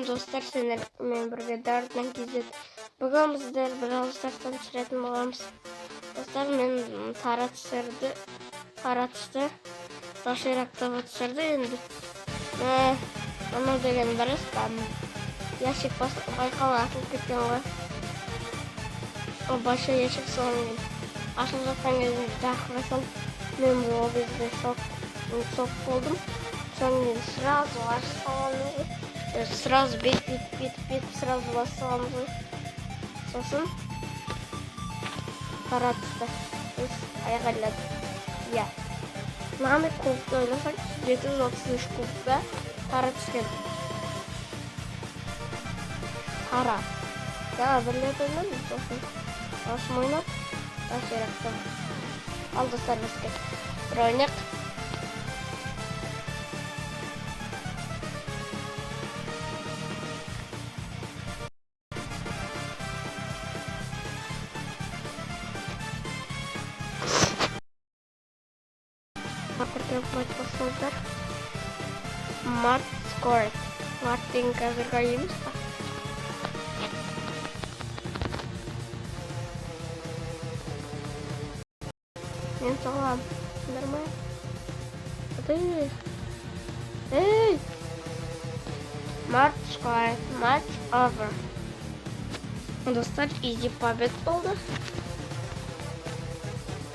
достар, сендермен бірге Дартынан кезет. Бүгін біздер Brawl Stars'тан түсіретін боламыз. Достар, мен таратысты Доширактағы түсірді енді. Оны деген біріс, ящик байқауы ашылып кеткен ғой. О, большой ящик соңын ашылып жатқан кезінде жақырасам, мен бұл кезде шок болдым. Соңын сразу ашып саламыз ғой. Сразу бет сразу басып саламыз ғой. Сосын таратысты біз айғайладық. Иә. Маған кубты ойласақ, 733 кубта таратыс келді. Тара. Жаңа бірлет ойнадым, сосын осым ойнап, Доширактан. Ал достар, бізге бір ойнақ. Март скорит. Мартин қазіргі емес па? Мен салам. Нормально. Эй! Март скорит. Матч over. Достар, изи побед болды.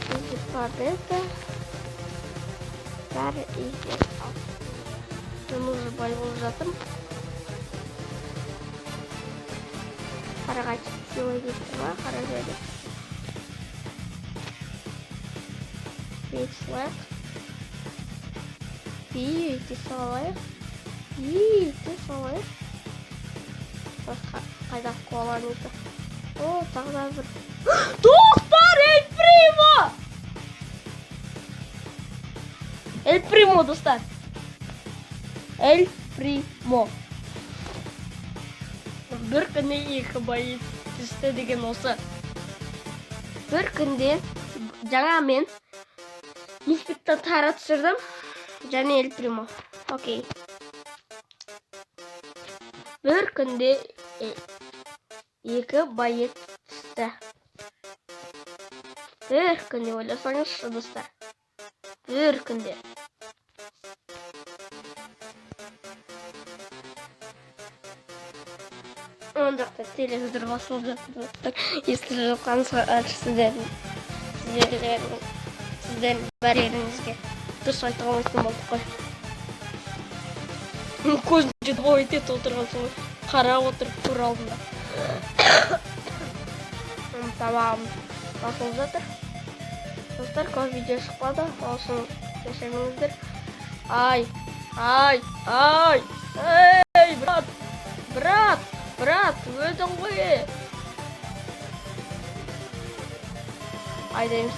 Изи победа. Бәрі изи. Мен уже бай болып жатырмын. Қараға силой кетті ма? Қара жайды. Бейслэк. Бейті салайық. Қайда қолан еді. О, тағда бір. Тоқтар, Эль Примо, достар. Эль Примо. Бір күнде екі байы түсті деген осы. Бір күнде жаңа мен мистикті тара түсірдім. Және Эль Примо. Окей. Бір күнде екі байы түсті. Бір күнде ойласаңызшы, достар. Бір күнде. Ондақта телевизор басылып жатыр, достар. Естіп жатқаныңызға сіздердің бәреріңізге дұрыс айта алмайтын болдық қой. Көзін жетіп ойт отырған соң қарап отырып көре алдында. Тамам басылып жатыр. Достар, көп видео шықпады, олсын кешіріңіздер. Ай, брат, өлдің ғой. Айдаймыз.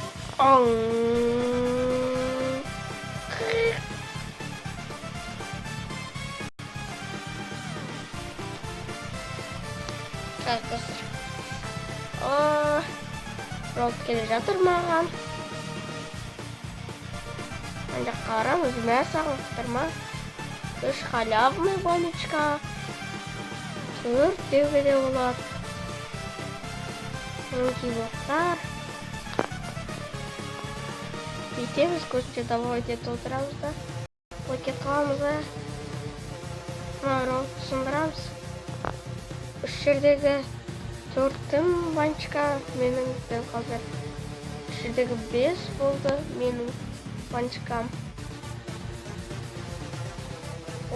Достар. Ролд келе жатыр маған. Анда қарам, өзіме сағылықтырма. 3 халявный баночка. 4 деуге де болады. Кейбоқтар. Бүйтеміз, көзше давай деді отырамыз да. Пакет қыламыз да. Ролд түсіндірамыз. 3 жердегі 4 баночка менің дәл қазір. 3 жердегі 5 болды менің баночкам. О!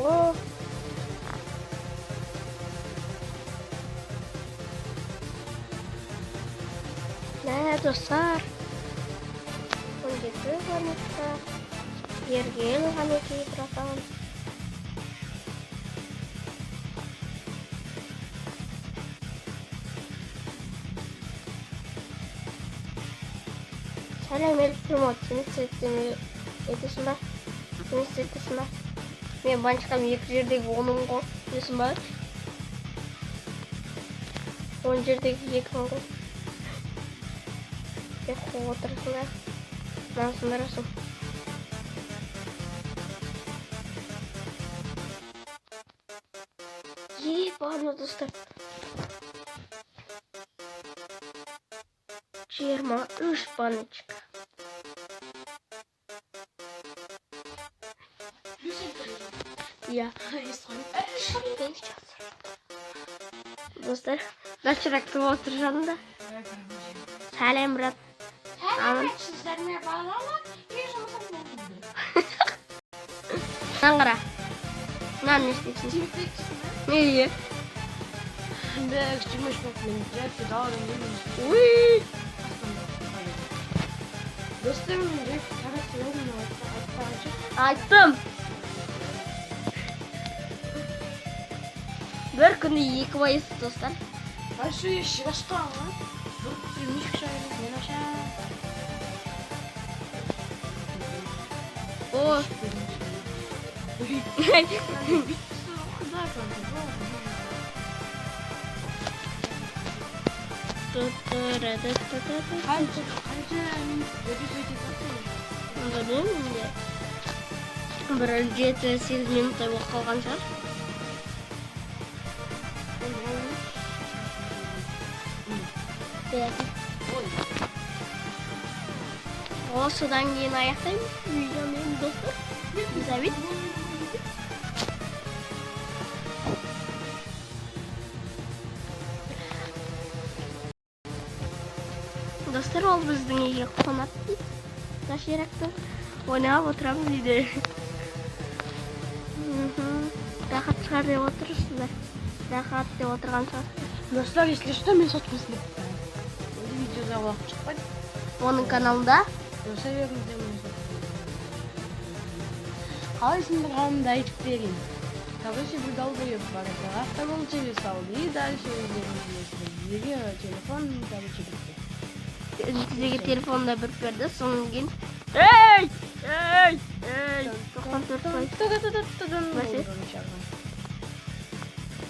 Нә, достар. 17 баночка. Ерген ғаны кейіп жатамын. Сәлем, Эль Примо, етесің ба? Мен банчқам 2 жердегі 10-ым ғой, етесің ба? 10 жердегі 2-ім ғой. Деп қоқ отырысың ба? Маңсындырасың. бағана достар. 23 баночка. Я. Достар, дачыракты отыр жанында. Сәлем, брат. Sizlerle bağlarlar. Bir жұмысым болды. Наңғыра. Нан не істейсің? Неге? Бәк жұмыс мен жәпті дауырын еміз. Уй! Достарыммен жәпті қарасы орын айтпағаншы. Айттым. Бір күні 2 байыз достар. Айшы еші басқа ала. Бір мишік шайылы мен аша. О. Қанша өте Білмеймін де. Бір 7-8 минуттай болып қалған шығар. Осыдан кейін аяқтаймыз видеомен достар. Забит. Достар, ол біздің үйге қонақ дейді. Даширакты ойнап отырамыз үйде. Рахат шығар деп отырсыздар. Рахат деп отырған шығарсыздар. Достар, если что, мен сотқысын деп қоямын. Видеода уақыт шықпайды. Оның каналында Советімде мен қалайсыңдар ғанымды айтып берейін. Короче, бір долбоеб бар еді. Автомобиль салды и дальше бізге телефон короче бітті. сізге телефонда бір берді, содан кейін ей! 94 пайыз. Бәсе?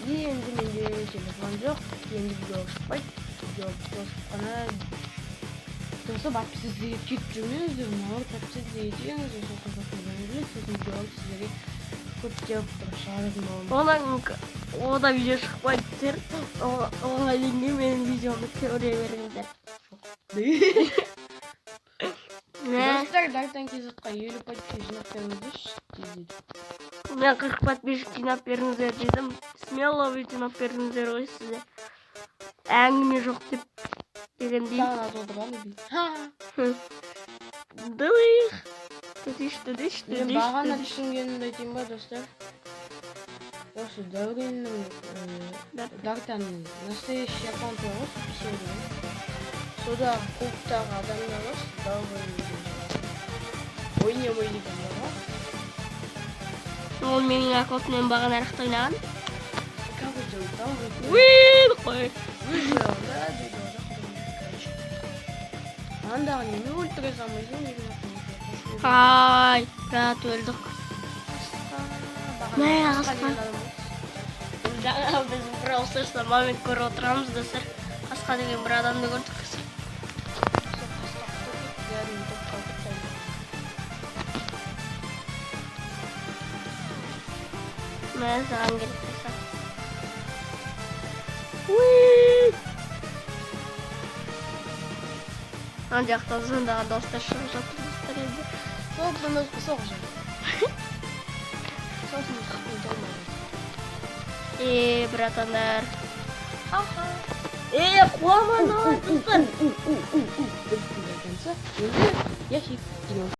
Енді менде телефон жоқ, енді видео шықпайды. Видео просто қана Досы подписывайтесь ет жүрмеңіздер, мынау подписывайтесь етеңіз, осы қосатындарыңызды, сосын видеолар сіздерге көптеп шығаратын боламын. Ода видео шықпайды дер. Оған дейінгі менің видеомды көре беріңіздер. Достар, дартан кезетқа 50 подписчик жинап беріңіздерші дейді. Мен 40 подписчик жинап беріңіздер дедім. Смело жинап беріңіздер ғой сізде. Әңгіме жоқ деп дегендей. Сағына толтырған дейді. Дылық. Түдіш. Мен бағана түсінгенімді айтайын ба, достар? Осы Дәуреннің Дартанның настоящий аккаунты ғой, писердің. Сода клубтағы адамдар ғой, Дәуреннің ойнамай дегенде ғой. Ол менің аккаунтыммен бағана арақта ойнаған. Как это Дәурен? Уиii, қой. Выжила, дейді ода. Андағы неме өлтіре салмайсың деген Ай, брат, өлдік. Мә, Асқан. Жаңа біз Brawl Stars'та момент көріп отырамыз достар. Асқан деген бір адамды көрдік. Мә, саған келіп тұрса. Уиii! Ан жақтан сондағы достар шығып жатыр достар енді. Соғын өзгі соғы жатыр. Сосын қақпын толмайды. Братандар. Қуаман ой достар.